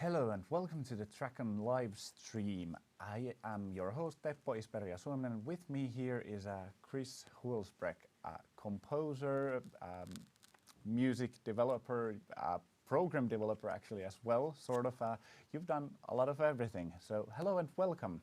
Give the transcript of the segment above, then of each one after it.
Hello and welcome to the Track'em live stream. I am your host Teppo Isperia-Suominen, and with me here is Chris Huelsbeck, a composer, music developer, program developer actually as well, sort of. You've done a lot of everything, so hello and welcome.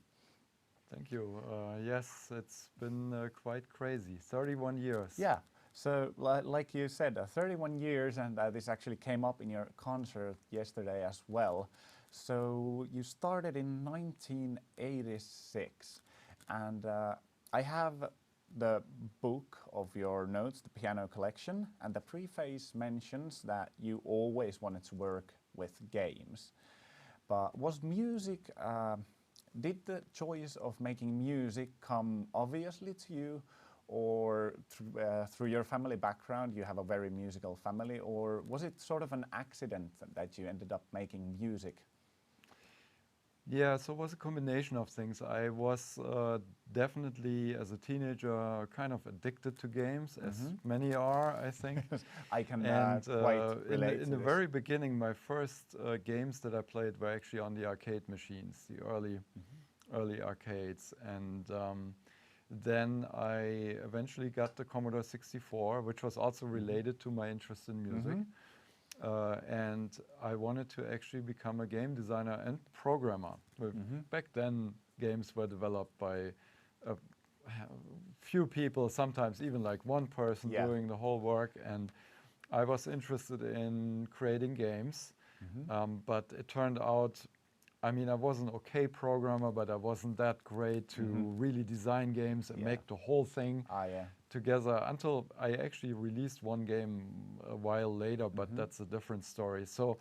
Thank you. Yes, it's been quite crazy, 31 years. Yeah. So, like you said, 31 years, and this actually came up in your concert yesterday as well. So, you started in 1986, and I have the book of your notes, the piano collection, and the preface mentions that you always wanted to work with games. But was music, did the choice of making music come obviously to you? Or through your family background, you have a very musical family, or was it sort of an accident that you ended up making music? Yeah, so it was a combination of things. I was definitely, as a teenager, kind of addicted to games, as many are, I think. I can quite relate in to the this. very beginning, my first games that I played were actually on the arcade machines, the early arcades. And then I eventually got the Commodore 64, which was also related to my interest in music. And I wanted to actually become a game designer and programmer. Back then, games were developed by a few people, sometimes even like one person doing the whole work. And I was interested in creating games, but it turned out, I mean, I was an okay programmer, but I wasn't that great to really design games and make the whole thing together, until I actually released one game a while later, but that's a different story. So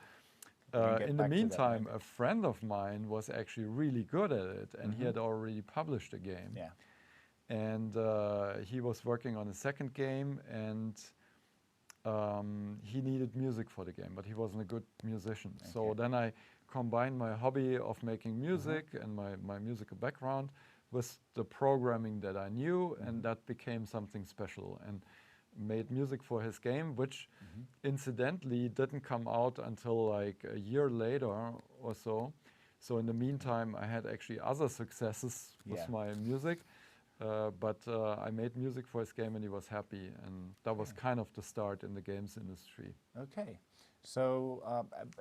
in the meantime, a friend of mine was actually really good at it, and he had already published a game. And he was working on a second game, and he needed music for the game, but he wasn't a good musician. So then I combined my hobby of making music and my musical background with the programming that I knew, and that became something special, and made music for his game, which incidentally didn't come out until like a year later or so. So in the meantime, I had actually other successes with my music. But I made music for his game and he was happy, and that was kind of the start in the games industry. Okay, so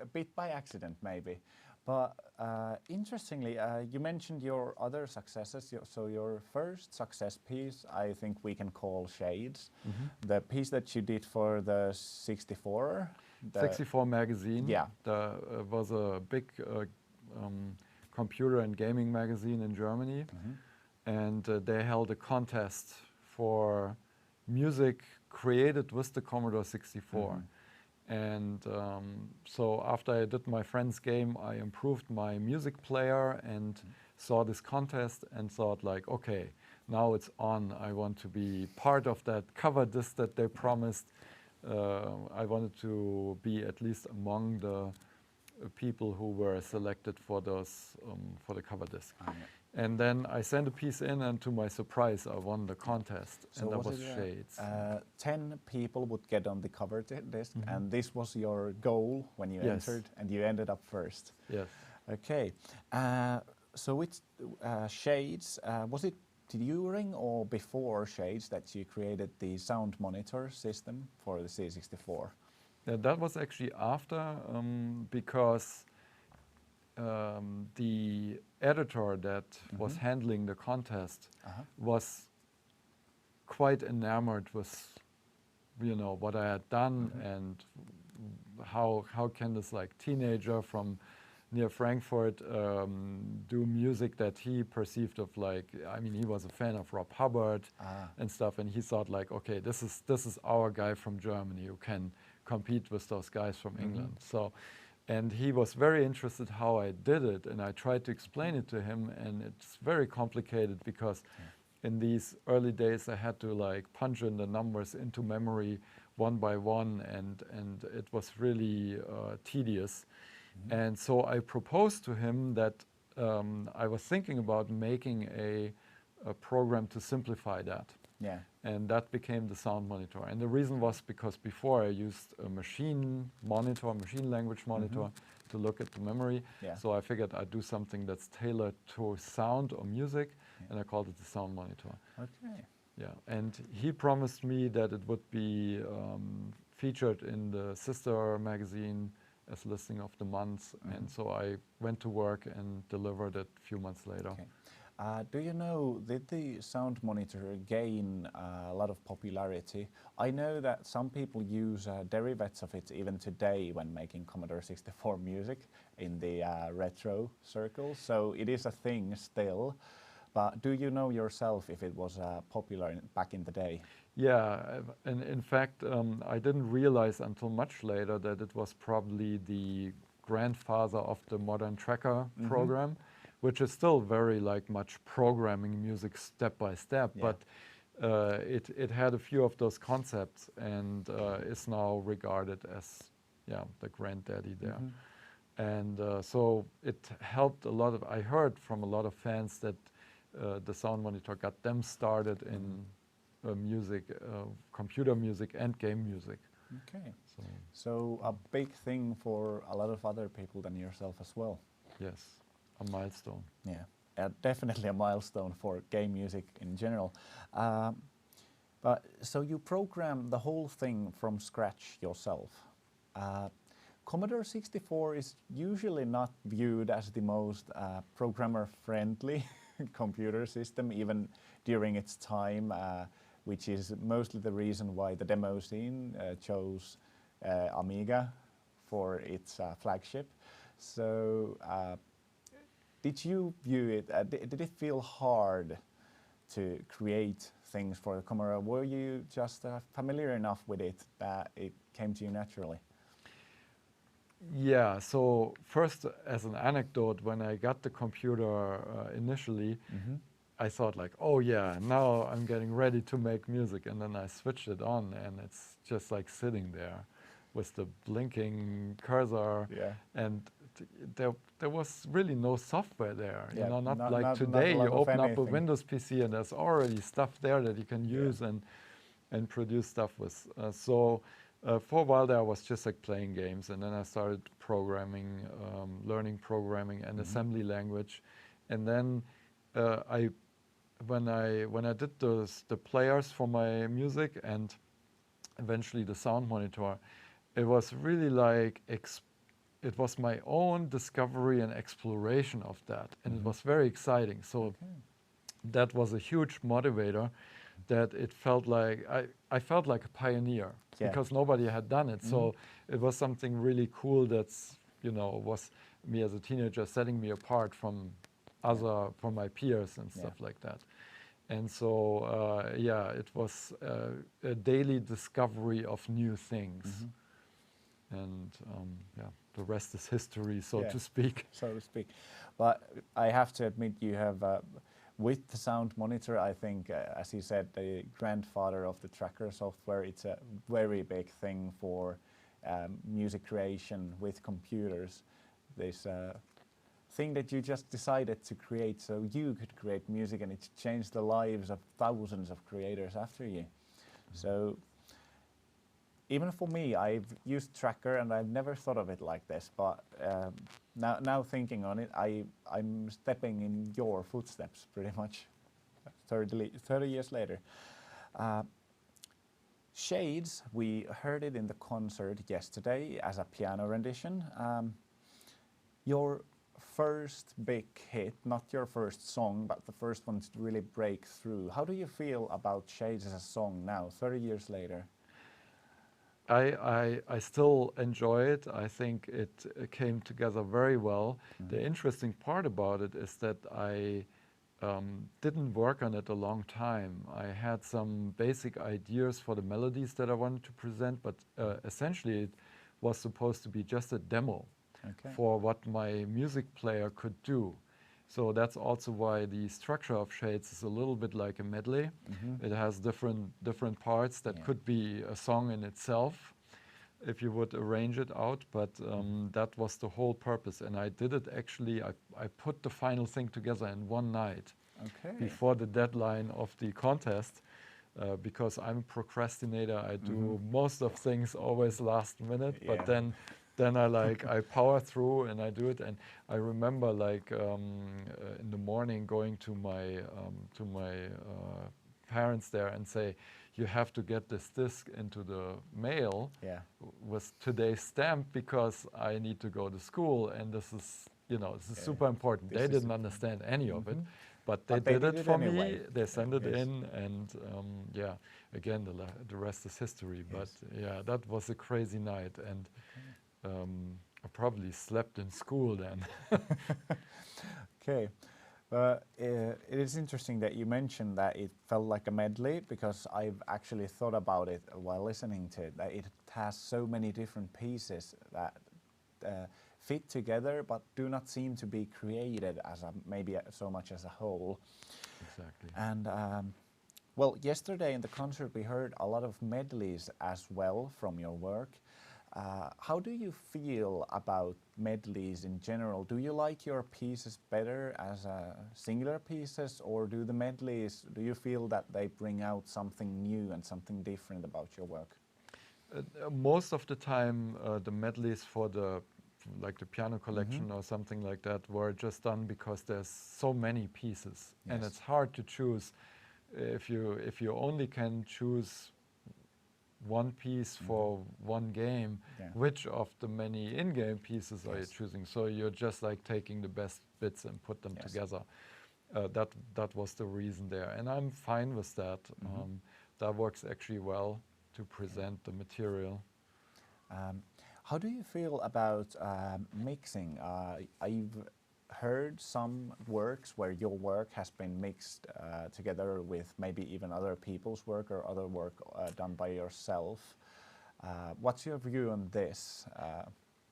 a bit by accident maybe, but interestingly, you mentioned your other successes. So your first success piece, I think we can call Shades, the piece that you did for the 64. 64 magazine. Yeah. Was a big computer and gaming magazine in Germany. And they held a contest for music created with the Commodore 64. And so after I did my friend's game, I improved my music player and saw this contest and thought like, okay, now it's on. I want to be part of that cover disc that they promised. I wanted to be at least among the people who were selected for those for the cover disc. And then I sent a piece in, and to my surprise, I won the contest. So and that was Shades. 10 people would get on the cover disc, and this was your goal when you entered, and you ended up first. Yes. Okay. So it's Shades. Was it during or before Shades that you created the sound monitor system for the C64? Yeah, that was actually after, because the editor that was handling the contest was quite enamored with, you know, what I had done and how can this like teenager from near Frankfurt do music that he perceived of like, I mean, he was a fan of Rob Hubbard and stuff, and he thought like, okay, this is our guy from Germany who can compete with those guys from England. So. And he was very interested how I did it, and I tried to explain it to him, and it's very complicated because in these early days I had to like punch in the numbers into memory one by one, and it was really tedious. And so I proposed to him that I was thinking about making a program to simplify that. Yeah. And that became the sound monitor. And the reason was because before I used a machine monitor, machine language monitor, to look at the memory. Yeah. So I figured I'd do something that's tailored to sound or music, and I called it the sound monitor. Okay. Yeah, and he promised me that it would be featured in the sister magazine as listing of the month, and so I went to work and delivered it a few months later. Okay. Do you know, did the sound monitor gain a lot of popularity? I know that some people use derivatives of it even today when making Commodore 64 music in the retro circle, so it is a thing still. But do you know yourself if it was popular back in the day? Yeah, and in fact, I didn't realize until much later that it was probably the grandfather of the modern tracker program, which is still very much programming music step by step, but it had a few of those concepts and is now regarded as the granddaddy there. And so it helped a lot of, I heard from a lot of fans that the sound monitor got them started in music, computer music and game music. Okay. So a big thing for a lot of other people than yourself as well. Yes, a milestone. Yeah, definitely a milestone for game music in general. But so you program the whole thing from scratch yourself. Commodore 64 is usually not viewed as the most programmer-friendly computer system, even during its time, which is mostly the reason why the demo scene chose Amiga for its flagship. So did you view it, did it feel hard to create things for the Commodore? Were you just familiar enough with it that it came to you naturally? Yeah, so first, as an anecdote, when I got the computer initially, I thought like, oh yeah, now I'm getting ready to make music. And then I switched it on and it's just like sitting there with the blinking cursor. Yeah. And there was really no software there, Yeah, you know, not like not today a lot you of open up a anything. Windows PC and there's already stuff there that you can use and produce stuff with. So for a while there I was just like playing games, and then I started programming, learning programming and assembly language. And then when I did the players for my music and eventually the sound monitor, it was really like it was my own discovery and exploration of that, and it was very exciting. So that was a huge motivator, that it felt like I felt like a pioneer because nobody had done it. So it was something really cool that's, you know, was me as a teenager setting me apart from from my peers and stuff like that. And so, it was a daily discovery of new things. And the rest is history, so to speak. So to speak. But I have to admit, you have, with the sound monitor, I think, as you said, the grandfather of the tracker software, it's a very big thing for music creation with computers. This thing that you just decided to create so you could create music, and it's changed the lives of thousands of creators after you. So even for me, I've used Tracker and I've never thought of it like this, but now thinking on it, I'm stepping in your footsteps pretty much 30 years later. Shades, we heard it in the concert yesterday as a piano rendition. Your first big hit, not your first song, but the first one to really break through. How do you feel about Shades as a song now, 30 years later? I still enjoy it. I think it came together very well. The interesting part about it is that I didn't work on it a long time. I had some basic ideas for the melodies that I wanted to present, but essentially it was supposed to be just a demo for what my music player could do. So that's also why the structure of Shades is a little bit like a medley. It has different parts that could be a song in itself if you would arrange it out, but that was the whole purpose. And I did it actually, I put the final thing together in one night before the deadline of the contest. because I'm a procrastinator. I do most of things always last minute, but then I power through and I do it. And I remember in the morning going to my parents there and say, you have to get this disc into the mail with today's stamp because I need to go to school, and this is super important. They didn't understand any of it, but they did it for me. They sent it in, and again, the rest is history. But yeah, that was a crazy night, and I probably slept in school then. Okay. It is interesting that you mentioned that it felt like a medley, because I've actually thought about it while listening to it, that it has so many different pieces that fit together but do not seem to be created as maybe so much as a whole. Exactly. And well, yesterday in the concert we heard a lot of medleys as well from your work. How do you feel about medleys in general? Do you like your pieces better as singular pieces, or do the medleys, do you feel that they bring out something new and something different about your work? Most of the time, the medleys for the piano collection or something like that were just done because there's so many pieces, and it's hard to choose. If you only can choose one piece for one game, which of the many in-game pieces are you choosing? So you're just like taking the best bits and put them together. That was the reason there, and I'm fine with that. That works actually well to present the material. How do you feel about mixing? I've heard some works where your work has been mixed together with maybe even other people's work or other work done by yourself. What's your view on this?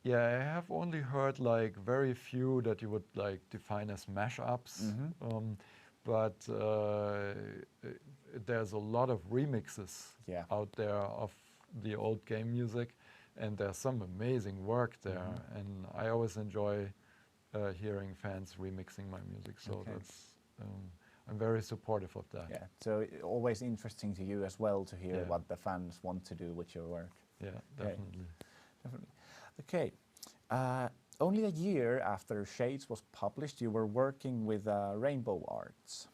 Yeah, I have only heard very few that you would define as mashups, but there's a lot of remixes out there of the old game music, and there's some amazing work there, and I always enjoy hearing fans remixing my music, so that's I'm very supportive of that. Yeah, so always interesting to you as well to hear what the fans want to do with your work. Yeah, definitely. Definitely. Okay, only a year after Shades was published, you were working with Rainbow Arts.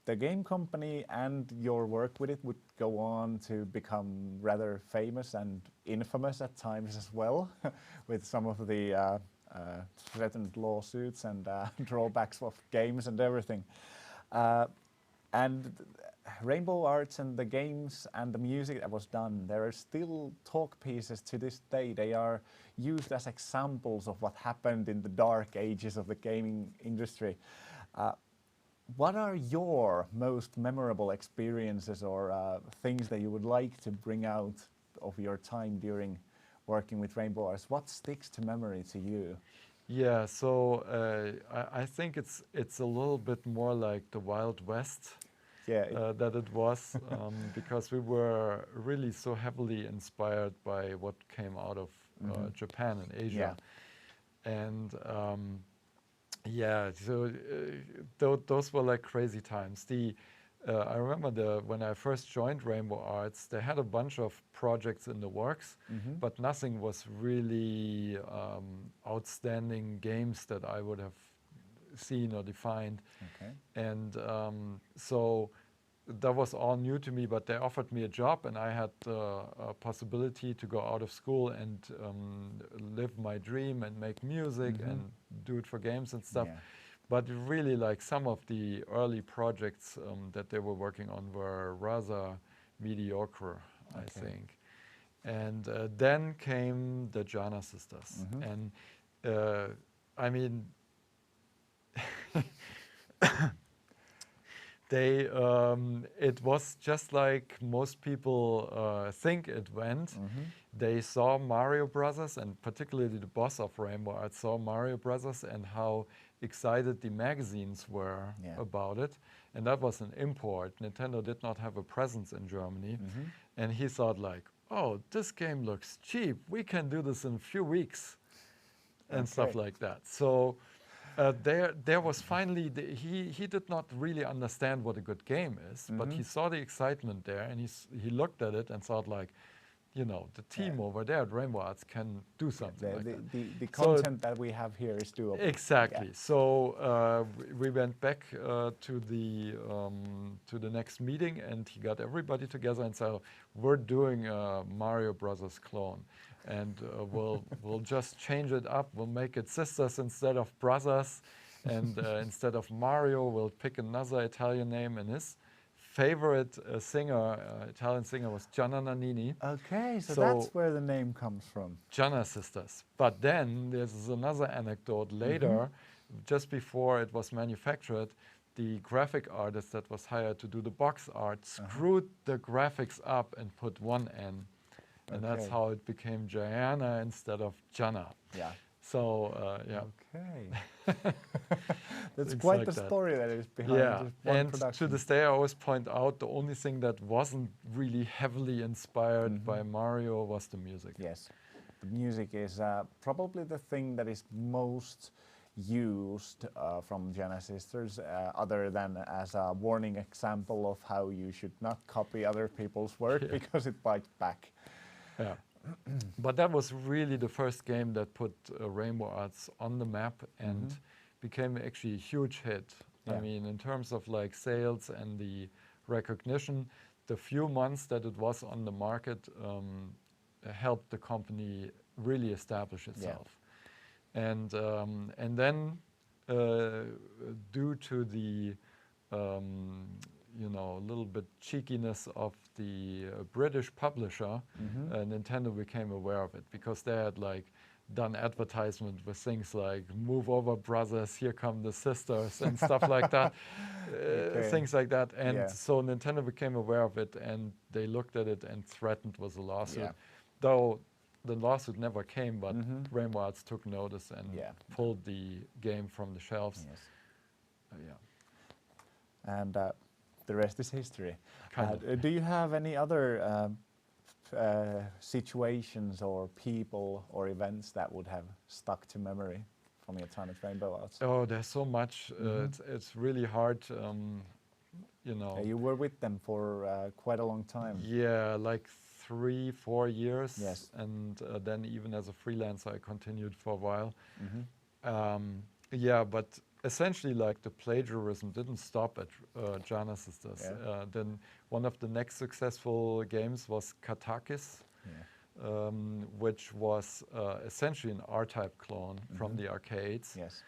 The game company and your work with it would go on to become rather famous and infamous at times as well, with some of the threatened lawsuits and drawbacks of games and everything. And Rainbow Arts and the games and the music that was done, there are still talk pieces to this day. They are used as examples of what happened in the dark ages of the gaming industry. What are your most memorable experiences or things that you would like to bring out of your time during working with Rainbow Arts? What sticks to memory to you? Yeah, so I think it's a little bit more like the Wild West that it was, because we were really so heavily inspired by what came out of Japan and Asia. And yeah, so those were like crazy times. I remember when I first joined Rainbow Arts, they had a bunch of projects in the works, but nothing was really outstanding games that I would have seen or defined. And so that was all new to me, but they offered me a job, and I had a possibility to go out of school and live my dream and make music and do it for games and stuff. But really, like, some of the early projects that they were working on were rather mediocre, I think. And then came the Jana sisters. And I mean, it was just like most people think it went. They saw Mario Brothers, and particularly the boss of Rainbow Arts saw Mario Brothers and how excited the magazines were about it. And that was an import. Nintendo did not have a presence in Germany. And he thought like, oh, this game looks cheap. We can do this in a few weeks and stuff like that. So there was finally, he did not really understand what a good game is, but he saw the excitement there, and he looked at it and thought like, you know, the team over there at Rainbow Arts can do something like that. The content that we have here is doable. Exactly. Yeah. So we went back to the next meeting, and he got everybody together and said, "We're doing a Mario Brothers clone, and we'll just change it up. We'll make it sisters instead of brothers, and instead of Mario, we'll pick another Italian name." And his favorite Italian singer was Gianna Nannini. Okay, so that's where the name comes from. Gianna sisters. But then there's another anecdote later, just before it was manufactured, the graphic artist that was hired to do the box art screwed the graphics up and put one N. And that's how it became Gianna instead of Gianna. Yeah. So, yeah. Okay. That's quite the story that is behind this one production. To this day, I always point out the only thing that wasn't really heavily inspired by Mario was the music. Yes. The music is probably the thing that is most used from Gianna Sisters, other than as a warning example of how you should not copy other people's work because it bites back. Yeah. But that was really the first game that put Rainbow Arts on the map and became actually a huge hit. I mean, in terms of like sales and the recognition, the few months that it was on the market helped the company really establish itself. And then due to the you know, a little bit cheekiness of the British publisher, Nintendo became aware of it, because they had like done advertisement with things like "Move over, brothers, here come the sisters" and stuff like that, things like that. And so Nintendo became aware of it, and they looked at it and threatened with a lawsuit. Though the lawsuit never came, but Rainbow Arts took notice and pulled the game from the shelves. And the rest is history. Kind of. Do you have any other situations or people or events that would have stuck to memory from your time at Rainbow Arts? Oh, there's so much. It's really hard, you know. You were with them for quite a long time. Yeah, like 3-4 years. Yes. And then even as a freelancer, I continued for a while. Yeah, but essentially, like, the plagiarism didn't stop at Gianna Sisters. Then one of the next successful games was Katakis, which was essentially an R-Type clone from the arcades. Yes.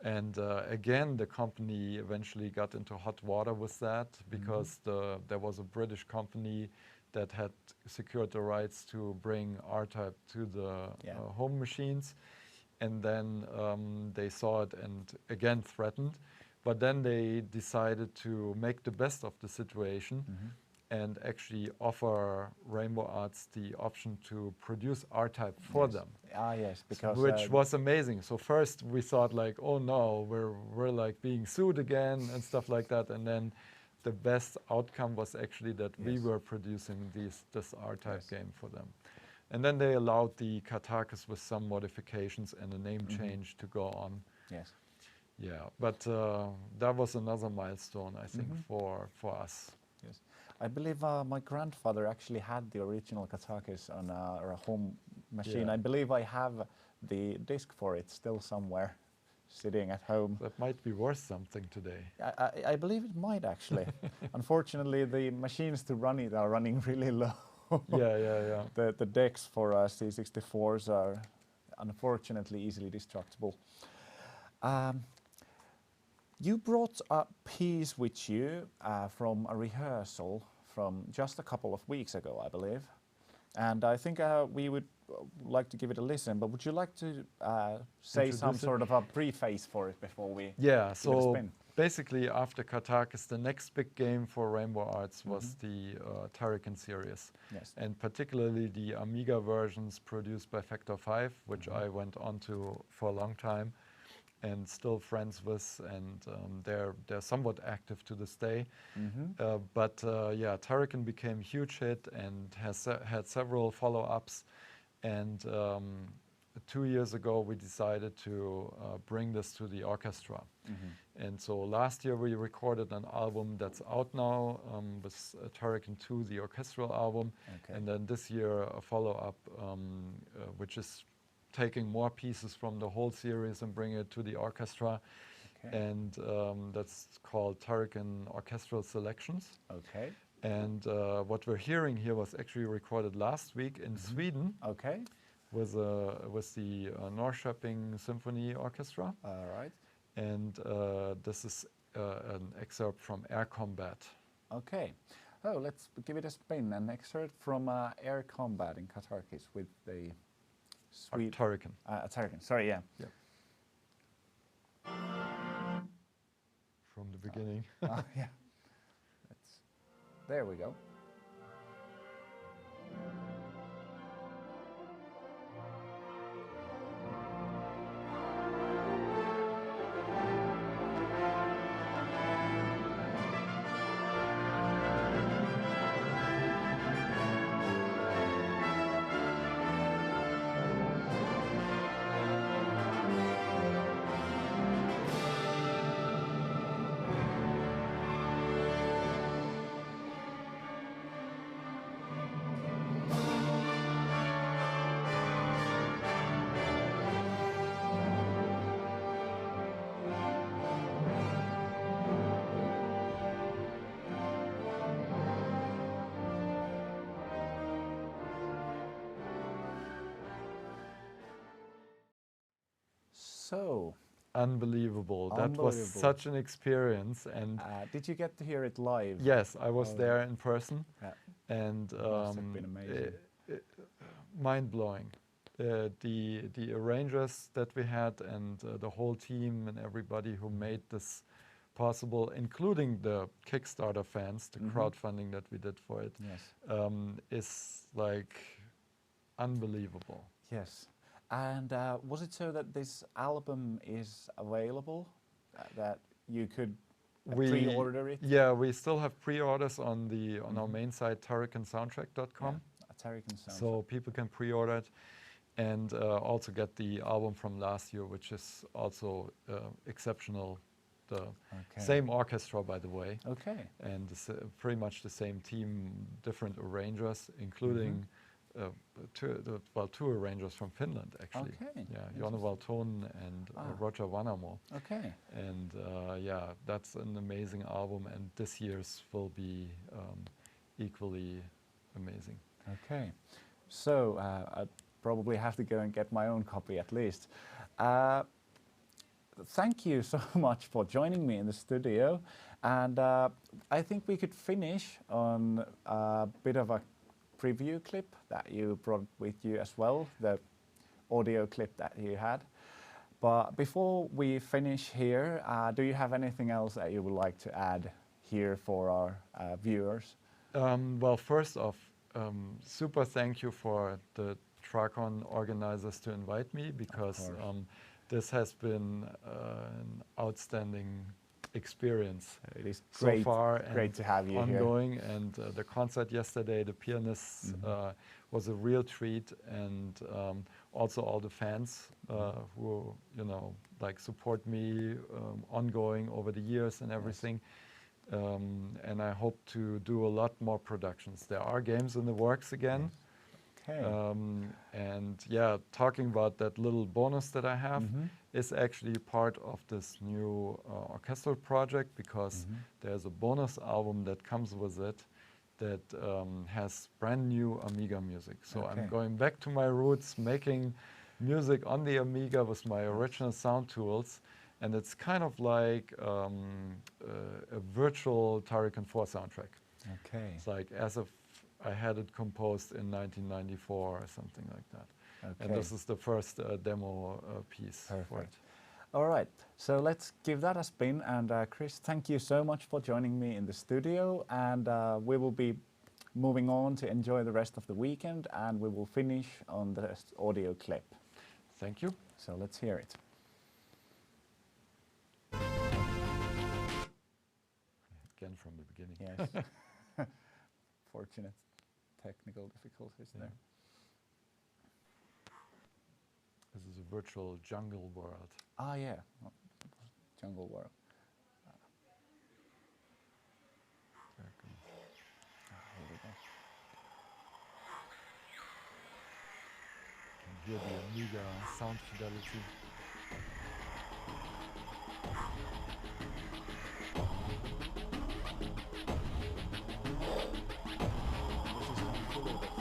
And again, the company eventually got into hot water with that, because there was a British company that had secured the rights to bring R-Type to the home machines. And then they saw it and again threatened. But then they decided to make the best of the situation and actually offer Rainbow Arts the option to produce R-Type for them. Yes, because which was amazing. So first we thought like, oh no, we're like being sued again and stuff like that. And then the best outcome was actually that we were producing this R-Type game for them. And then they allowed the Katakis with some modifications and a name change to go on. Yes. Yeah, but that was another milestone, I think, for us. Yes. I believe my grandfather actually had the original Katakis on a home machine. I believe I have the disc for it still somewhere, sitting at home. That might be worth something today. I believe it might, actually. Unfortunately, the machines to run it are running really low. The decks for C64s are unfortunately easily destructible. You brought a piece with you from a rehearsal from just a couple of weeks ago, I believe. And I think we would like to give it a listen, but would you like to say some sort of a preface for it before we give it a spin? Basically, after Katakis, the next big game for Rainbow Arts was the Turrican series. Yes. And particularly the Amiga versions produced by Factor 5, which I went on to for a long time and still friends with, and they're somewhat active to this day. But Turrican became a huge hit and has had several follow-ups. And 2 years ago, we decided to bring this to the orchestra. And so last year we recorded an album that's out now, with Turrican 2, the orchestral album. And then this year a follow-up, which is taking more pieces from the whole series and bringing it to the orchestra. And that's called Turrican Orchestral Selections. And what we're hearing here was actually recorded last week in Sweden. With the Norrköping Symphony Orchestra. And this is an excerpt from Air Combat. Oh, let's give it a spin. An excerpt from Air Combat in Katarkis with the Turrican. Turrican, sorry, yeah. From the beginning. Yeah. There we go. So unbelievable. That was such an experience. And did you get to hear it live? Yes, I was there in person. And must have been amazing. Mind-blowing. The arrangers that we had and the whole team and everybody who made this possible, including the Kickstarter fans, the crowdfunding that we did for it, is like unbelievable. Yes. And was it so that this album is available, that you could pre-order it? Yeah, we still have pre-orders on our main site, turricansoundtrack.com. Turrican Soundtrack. So people can pre-order it and also get the album from last year, which is also exceptional. The same orchestra, by the way. And pretty much the same team, different arrangers, including two arrangers from Finland, actually. Jonne Valton and Roger Vanamo. And that's an amazing album, and this year's will be equally amazing. So I'd probably have to go and get my own copy at least. Thank you so much for joining me in the studio, and I think we could finish on a bit of a preview clip that you brought with you as well, the audio clip that you had. But before we finish here, do you have anything else that you would like to add here for our viewers? Well, first off, super thank you for the Tracon organizers to invite me, because this has been an outstanding experience. It is so far, great to have you ongoing here. And the concert yesterday, the pianists, was a real treat, and also all the fans who support me ongoing over the years and everything. And I hope to do a lot more productions. There are games in the works again. And yeah, talking about that little bonus that I have is actually part of this new orchestral project, because there's a bonus album that comes with it that has brand new Amiga music. So I'm going back to my roots, making music on the Amiga with my original sound tools. And it's kind of like a virtual Turrican 4 soundtrack. It's like as if I had it composed in 1994 or something like that. And this is the first demo piece for it. All right, so let's give that a spin. And Chris, thank you so much for joining me in the studio. And we will be moving on to enjoy the rest of the weekend, and we will finish on the audio clip. Thank you. So let's hear it. Again from the beginning. Yes. Fortunate technical difficulties there. Is virtual jungle world. Ah, yeah, Jungle World. There it goes. Here we go. You can hear the Amiga sound fidelity. This is one fully with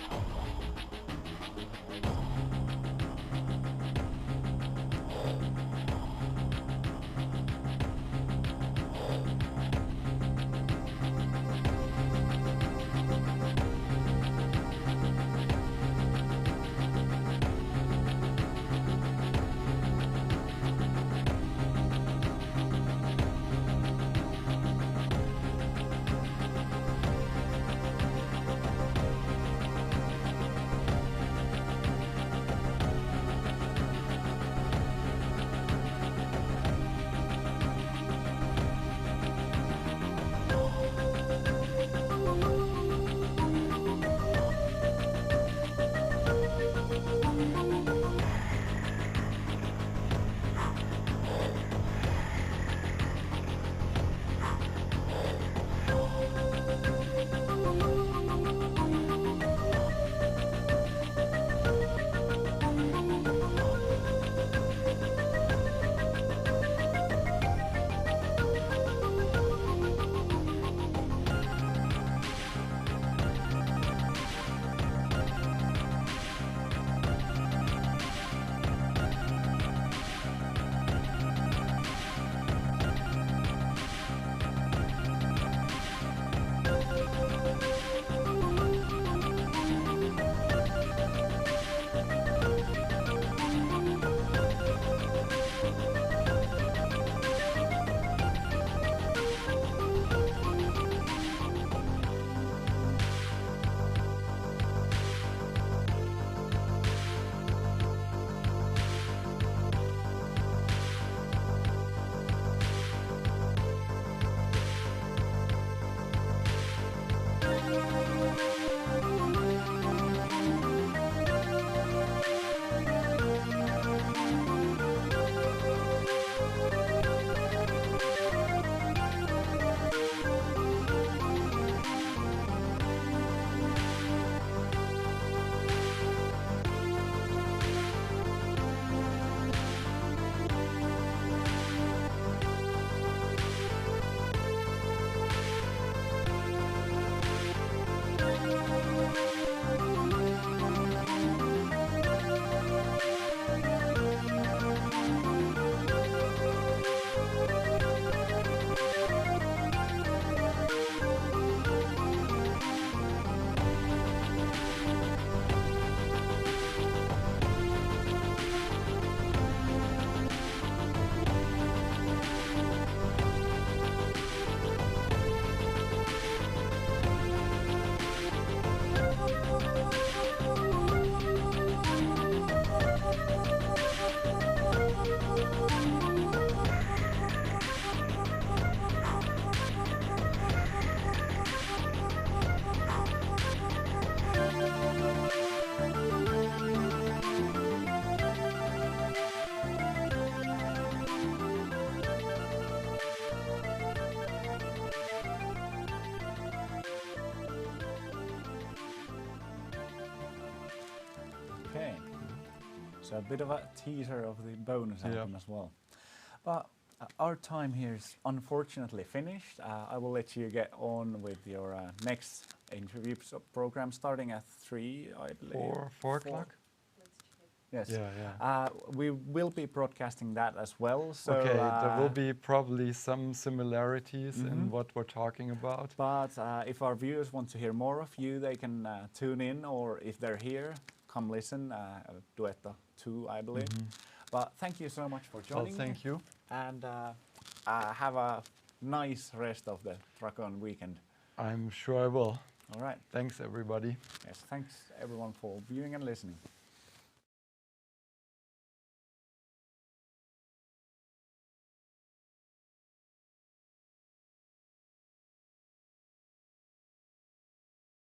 So a bit of a teaser of the bonus album as well. But our time here is unfortunately finished. I will let you get on with your next interview program starting at 3, I believe. 4 o'clock? Yes. Yeah. We will be broadcasting that as well. So okay, there will be probably some similarities in what we're talking about. But if our viewers want to hear more of you, they can tune in, or if they're here, come listen. Duetta 2, I believe. But thank you so much for joining me. Thank you. And have a nice rest of the Dragon weekend. I'm sure I will. All right. Thanks, everybody. Yes, thanks everyone for viewing and listening.